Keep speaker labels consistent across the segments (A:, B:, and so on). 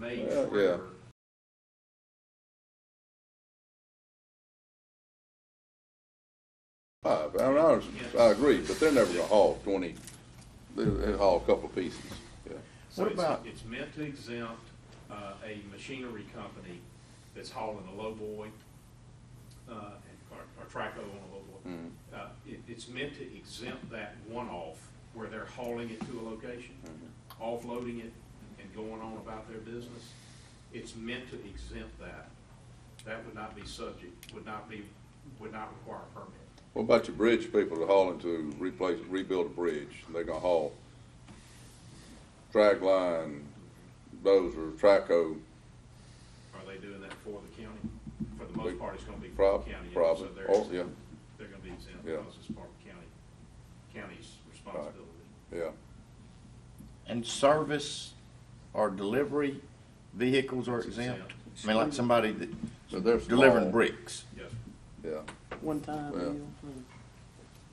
A: made
B: Yeah.
A: forever.
B: I agree, but they're never gonna haul 20, they'll haul a couple of pieces, yeah.
A: So
C: What about-
A: it's meant to exempt a machinery company that's hauling a lowboy, or traco on a lowboy. It's meant to exempt that one-off where they're hauling it to a location, offloading it and going on about their business. It's meant to exempt that. That would not be subject, would not require a permit.
B: What about your bridge people that are hauling to rebuild a bridge? They're gonna haul drag line, dozer, traco.
A: Are they doing that for the county? For the most part, it's gonna be for the county.
B: Probably,
A: So
B: yeah,
A: they're gonna be exempt
B: Yeah.
A: because it's part of the county's responsibility.
B: yeah.
C: And service or delivery vehicles are
A: It's
C: exempt?
A: exempt.
C: I mean, like somebody that
B: So they're
C: delivering
B: small.
C: bricks.
A: Yes.
B: Yeah,
D: One time
B: Well.
D: deal.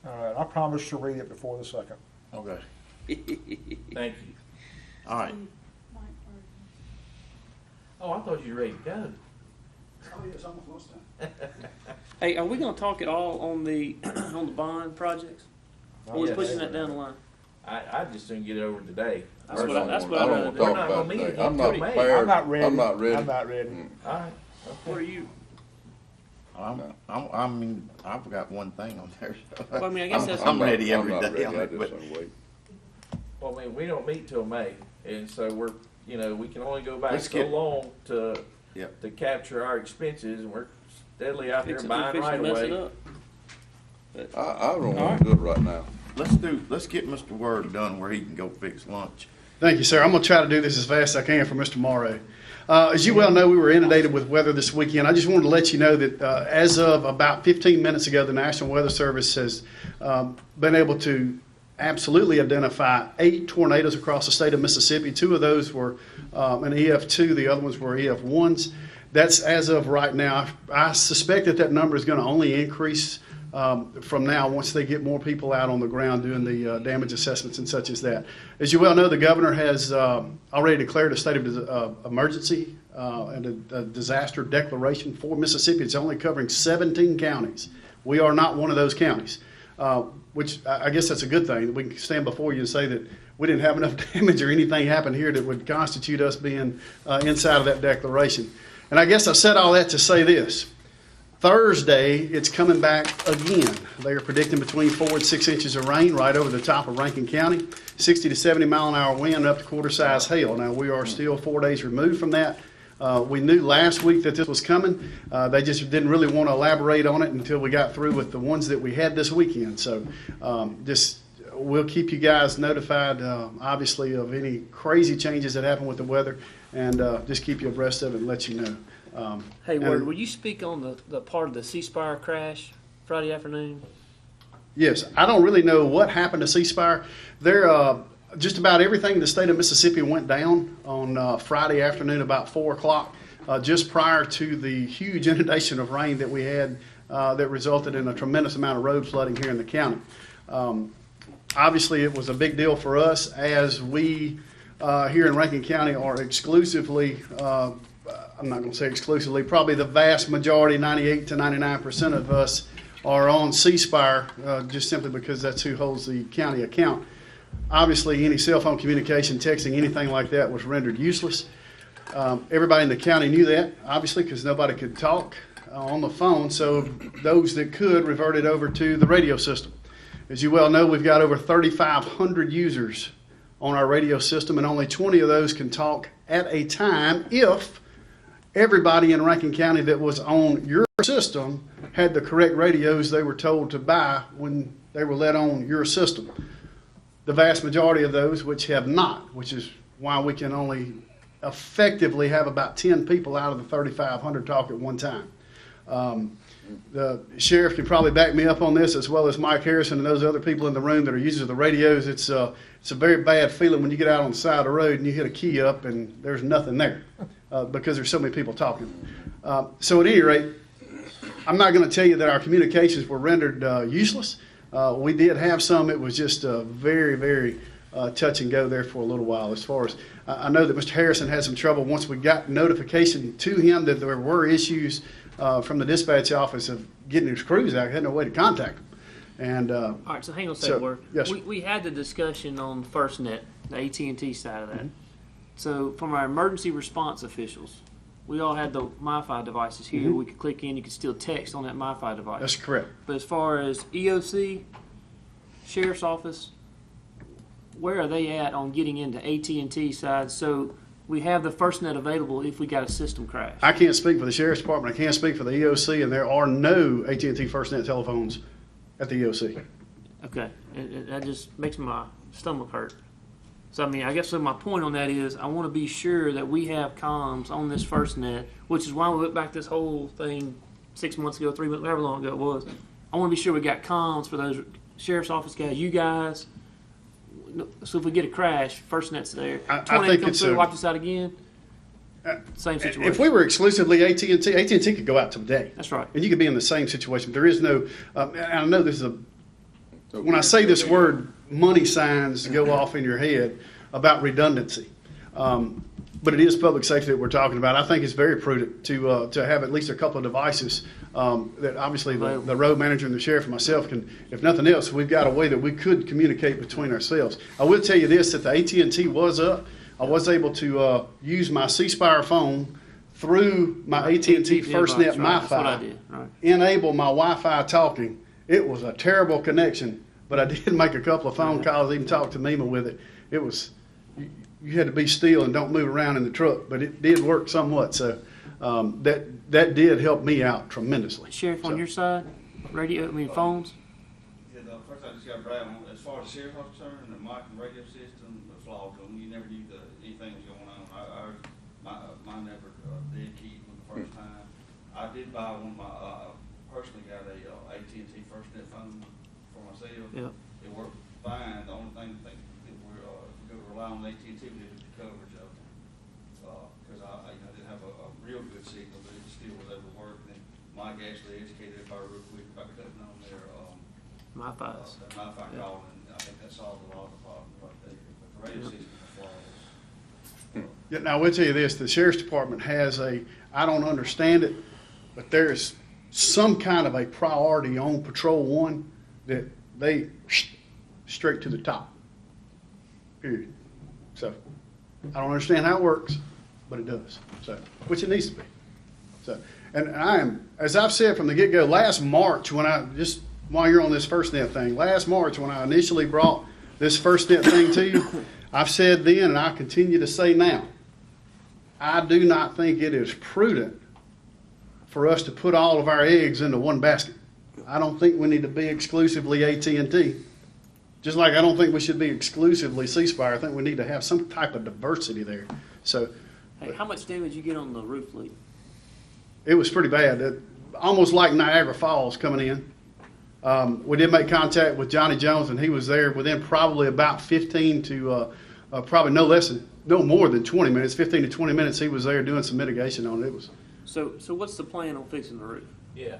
E: All right, I promise to read it before the second.
C: Okay.
F: Thank you.
C: All right.
F: Oh, I thought you were ready to go.
E: Oh, yeah, it's almost lunchtime.
D: Hey, are we gonna talk at all on the, on the bond projects? Or we
F: Yes.
D: pushing that down the line?
F: I just soon get it over today.
D: That's what I- that's what
B: I
D: I'd
B: don't
D: rather
B: wanna
D: do.
B: talk
F: We're not
B: about
F: gonna meet
B: that.
F: again
B: I'm not
F: till May.
B: prepared.
E: I'm not ready.
B: I'm not ready.
E: I'm not ready.
F: All right.
D: What are you?
C: I mean, I've got one thing on there. So
D: Well, I mean, I guess that's-
C: I'm ready every
B: I'm not
C: day
B: ready.
C: on
B: I
C: it,
B: just
C: but
B: wanna wait.
F: Well, I mean, we don't meet till May, and so we're, we can only go back
C: Let's
F: so
C: get-
F: long to
C: Yep.
F: to capture our expenses, and we're steadily out there
D: Fixing
F: buying
D: to
F: right
D: mess it
F: away.
D: up.
B: I don't
D: All
B: wanna
D: right.
B: do it right now.
C: let's get Mr. Word done where he can go fix lunch.
G: Thank you, sir. I'm going to try to do this as fast as I can for Mr. Morrow. As you well know, we were inundated with weather this weekend. I just wanted to let you know that as of about 15 minutes ago, the National Weather Service has been able to absolutely identify 8 tornadoes across the state of Mississippi. 2 of those were an EF2. The other ones were EF1s. That's as of right now. I suspect that number is going to only increase from now once they get more people out on the ground doing the damage assessments and such as that. As you well know, the governor has already declared a state of emergency and a disaster declaration for Mississippi. It's only covering 17 counties. We are not one of those counties, which I guess that's a good thing. We can stand before you and say that we didn't have enough damage or anything happen here that would constitute us being inside of that declaration. And I guess I said all that to say this. Thursday, it's coming back again. They are predicting between 4 and 6 inches of rain right over the top of Rankin County, 60 to 70 mile an hour wind up to quarter-size hail. Now, we are still 4 days removed from that. We knew last week that this was coming. They just didn't really want to elaborate on it until we got through with the ones that we had this weekend. So we'll keep you guys notified, obviously, of any crazy changes that happen with the weather, and just keep you abreast of it and let you know.
D: Hey,
G: and-
D: Word, will you speak on the part of the C Spire crash Friday afternoon?
G: Yes, I don't really know what happened to C Spire. There, just about everything in the state of Mississippi went down on Friday afternoon about 4 o'clock, just prior to the huge inundation of rain that we had that resulted in a tremendous amount of road flooding here in the county. Obviously, it was a big deal for us as we here in Rankin County are exclusively, I'm not going to say exclusively, probably the vast majority, 98 to 99% of us are on C Spire, just simply because that's who holds the county account. Obviously, any cell phone communication, texting, anything like that was rendered useless. Everybody in the county knew that, obviously, because nobody could talk on the phone, so those that could reverted over to the radio system. As you well know, we've got over 3,500 users on our radio system, and only 20 of those can talk at a time if everybody in Rankin County that was on your system had the correct radios they were told to buy when they were let on your system. The vast majority of those which have not, which is why we can only effectively have about 10 people out of the 3,500 talk at one time. The sheriff can probably back me up on this, as well as Mike Harrison and those other people in the room that are users of the radios. It's a very bad feeling when you get out on the side of the road and you hit a key up and there's nothing there because there's so many people talking. So at any rate, I'm not going to tell you that our communications were rendered useless. We did have some. It was just very, very touch and go there for a little while. As far as I know that Mr. Harrison had some trouble once we got notification to him that there were issues from the dispatch office of getting his crews out. He had no way to contact them. And
D: All right, so hang on a
G: So,
D: second, Work.
G: yes, sir.
D: We had the discussion on FirstNet, the AT&T side of that. So from our emergency response officials, we all had the MiFi devices here. We could click in, you could still text on that MiFi device.
G: that's correct.
D: But as far as EOC, Sheriff's Office, where are they at on getting into AT&T side? So we have the FirstNet available if we got a system crash.
G: I can't speak for the Sheriff's Department. I can't speak for the EOC, and there are no AT&T FirstNet telephones at the EOC.
D: Okay, that just makes my stomach hurt. So I mean, I guess so my point on that is I want to be sure that we have comms on this FirstNet, which is why we went back this whole thing 6 months ago, 3 months, however long ago it was. I want to be sure we got comms for those Sheriff's Office guys, you guys. So if we get a crash, FirstNet's there.
G: I
D: Tornado
G: think
D: comes
G: it's
D: through,
G: a-
D: wipe this out again. Same situation.
G: If we were exclusively AT&T could go out today.
D: That's right.
G: And you could be in the same situation. There is no, and I know this is a, when I say this word, money signs go off in your head about redundancy. But it is public safety that we're talking about. I think it's very prudent to have at least a couple of devices that obviously the road manager and the sheriff and myself can, if nothing else, we've got a way that we could communicate between ourselves. I will tell you this, that the AT&T was up. I was able to use my C-Spire phone through my AT&T FirstNet
D: That's what I
G: MiFi,
D: did. Right.
G: enable my Wi-Fi talking. It was a terrible connection, but I did make a couple of phone calls, even talk to Nima with it. It was, you had to be still and don't move around in the truck, but it did work somewhat. So that did help me out tremendously.
D: Sheriff, on
G: So-
D: your side, phones.
H: Yeah, the first I just got Brad on, as far as the sheriff's office concerned, the mic and radio system, the flaws on them, you never knew anything was going on. Mine never did keep when the first time. I did buy one of my, personally got a AT&T FirstNet phone for myself.
D: Yeah.
H: It worked fine. The only thing I think that we're going to rely on AT&T is the coverage of them. Because I didn't have a real good signal, but it still was able to work. And then Mike actually educated everybody real quick about cutting on their
D: MiFis.
H: that MiFi call, and I think that solved a lot of the problems right there. But the radio system is flawless.
G: Yeah, now, I will tell you this, the Sheriff's Department has I don't understand it, but there's some kind of a priority on Patrol 1 that they straight to the top, period. So, I don't understand how it works, but it does, so, which it needs to be. So, and I am, as I've said from the get-go, last March, while you're on this FirstNet thing, last March when I initially brought this FirstNet thing to you, I've said then and I continue to say now, I do not think it is prudent for us to put all of our eggs into one basket. I don't think we need to be exclusively AT&T. Just like I don't think we should be exclusively C-Spire. I think we need to have some type of diversity there. So
D: Hey, how much damage you get on the roof leak?
G: it was pretty bad. Almost like Niagara Falls coming in. We did make contact with Johnny Jones, and he was there within probably about 15 to probably no more than 20 minutes, 15 to 20 minutes. He was there doing some mitigation on it. It was
D: So what's the plan on fixing the roof?
F: Yeah.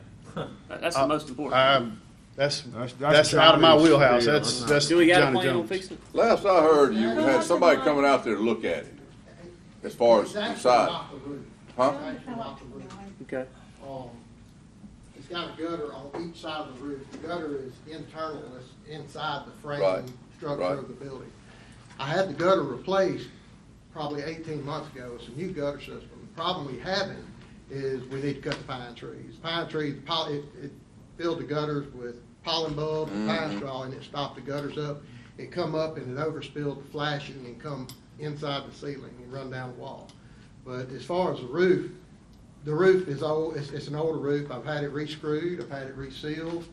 D: That's the most important.
G: that's
E: That's
G: out of my
E: Johnny's
G: wheelhouse.
E: deal.
G: That's
D: Do we got a
G: Johnny
D: plan on
G: Jones.
D: fixing it?
B: Last I heard, you had somebody coming out there to look at it, as far as the side. Huh?
D: Okay.
I: It's got a gutter on each side of the roof. The gutter is internal, it's inside the
B: Right,
I: frame structure
B: right.
I: of the building. I had the gutter replaced probably 18 months ago. It's a new gutter system. The problem we having is we need to cut the pine trees. Pine trees, it filled the gutters with pollen bulbs and pine straw, and it stopped the gutters up. It come up and it overspilled the flashing and come inside the ceiling and run down the wall. But as far as the roof is old. It's an older roof. I've had it re-screwed. I've had it resealed.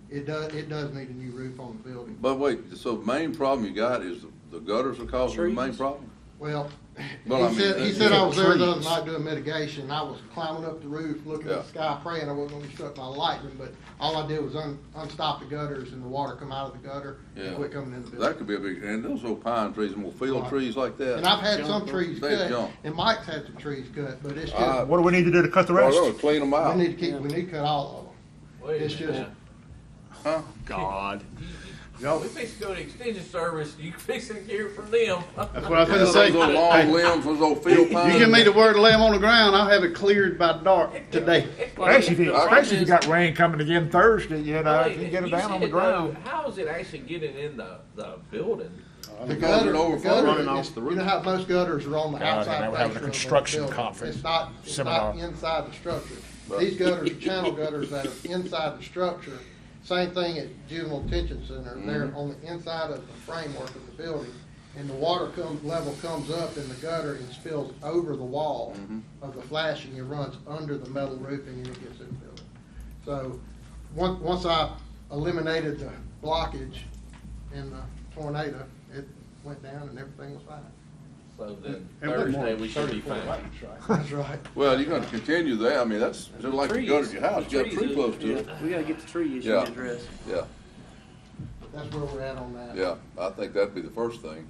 I: It does need a new roof on the building.
B: But wait, so the main problem you got is the gutters are causing the main problem?
I: Well,
B: Well,
I: he said I was there the other night doing mitigation. I was climbing up the roof, looking at the sky, praying I wasn't going to be struck by lightning. But all I did was unstop the gutters, and the water come out of the gutter and quit coming in the building.
B: That could be a big, and those old pine trees, and more field trees like that.
I: And I've had some trees
B: They
I: cut,
B: jump.
I: and Mike's had some trees cut, but it's just
E: What do we need to do to cut the
B: Well,
E: rest?
B: they'll clean them out.
I: we need to cut all of them.
F: Wait a
I: It's
F: minute
I: just
F: now.
G: God. Y'all,
F: We fix to go to extension service, you can fix it here from them.
G: that's what I was
B: Yeah,
G: gonna say.
B: those little long
G: Hey,
B: limbs, those old field pines.
G: you give me the word to lay them on the ground, I'll have it cleared by dark today.
E: Especially if you got rain coming again Thursday, you know, if you get it
F: You
E: down on the
F: said,
E: ground.
F: How is it actually getting in the building?
I: The
B: Because
I: gutter,
B: it
I: the
B: overflow
I: gutter
B: running
I: is-
B: off the
I: you
B: roof.
I: know how most gutters are on the
E: Yeah,
I: outside
E: they were having a
I: fascia of the
E: construction
I: building.
E: conference
I: It's not
E: seminar.
I: inside the structure.
B: Right.
I: These gutters are channel gutters that are inside the structure. Same thing at juvenile detention center. They're on the inside of the framework of the building. And the water level comes up in the gutter and spills over the wall of the flashing. It runs under the metal roofing and it gets in the building. So, once I eliminated the blockage in the tornado, it went down and everything was fine.
F: So then
G: And we're
F: Thursday, we should be fine.
I: That's right.
B: Well, you're gonna continue that, I mean, that's just like the gutter at your house, you got a tree close to it.
D: We gotta get the tree issue
B: Yeah.
D: addressed.
B: Yeah,
I: That's where we're at on that.
B: yeah, I think that'd be the first thing,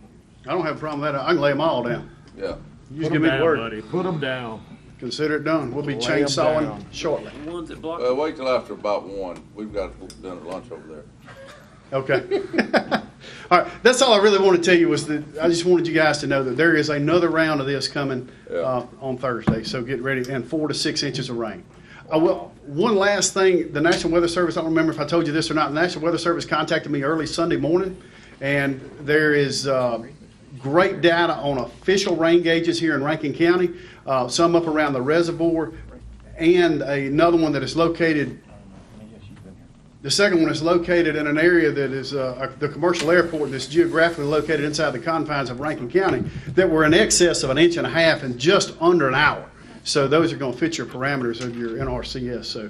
G: I don't have a problem with that, I can lay them all down.
B: yeah.
G: You just give me the word,
E: Put them down.
G: consider it done, we'll be
E: Lay 'em
G: chainsawing
E: down.
G: shortly.
D: The ones that block.
B: Well, wait till after about 1, we've got done at lunch over there.
G: Okay. All right, that's all I really want to tell you was that, I just wanted you guys to know that there is another round of this coming on Thursday, so get ready, and 4 to 6 inches of rain. One last thing, the National Weather Service, I don't remember if I told you this or not, the National Weather Service contacted me early Sunday morning, and there is great data on official rain gauges here in Rankin County, some up around the reservoir, and another one that is located. The second one is located in an area that is the commercial airport that's geographically located inside the confines of Rankin County that were in excess of 1.5 inches in just under an hour. So those are going to fit your parameters of your NRCS. So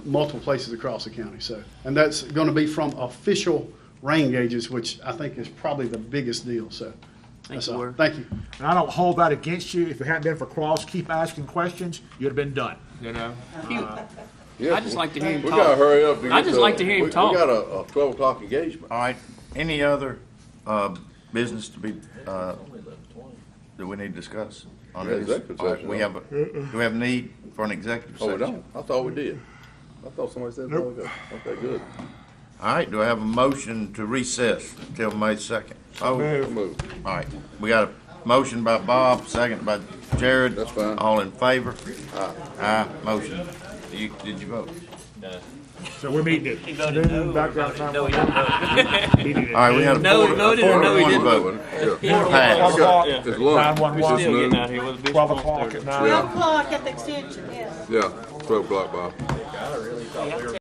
G: multiple places across the county. So, and that's going to be from official rain gauges, which I think is probably the biggest deal. So that's all. Thank you.
E: And I don't hold that against you. If it hadn't been for Cross, keep asking questions, you'd have been done, you know?
B: Yeah,
D: I just like to hear him
B: we
D: talk.
B: gotta hurry up. To
D: I
B: get
D: just
B: to-
D: like to hear him talk.
B: We got a 12 o'clock engagement.
C: All right, any other, business to be, that we need to discuss on
B: Yeah,
C: this?
B: executive
C: All right,
B: session,
C: we have do we have a need for an executive
B: Oh,
C: session?
B: we don't? I thought we did. I thought somebody said a while ago. Okay, good.
C: All right, do I have a motion to recess till May 2nd? Oh,
B: Move.
C: all right, we got a motion by Bob, second by Jared.
B: That's fine.
C: All in favor? Aye, motion. Did you vote?
E: So we're meeting it.
D: He voted no.
E: Background time.
D: No, he didn't vote.
E: He did it.
C: All right, we had a
D: No,
C: four,
D: no, he didn't. No, he
C: 4-1
D: didn't.
C: vote.
B: Yeah.
C: Passed.
E: 12 o'clock,
D: Yeah.
B: It's lunch.
E: 911.
D: Still getting out here with a big
E: 12
D: small
E: o'clock
D: stir.
E: at 9.
J: 12 o'clock at the extension, yes.
B: Yeah, 12 o'clock, Bob.
F: I really thought we were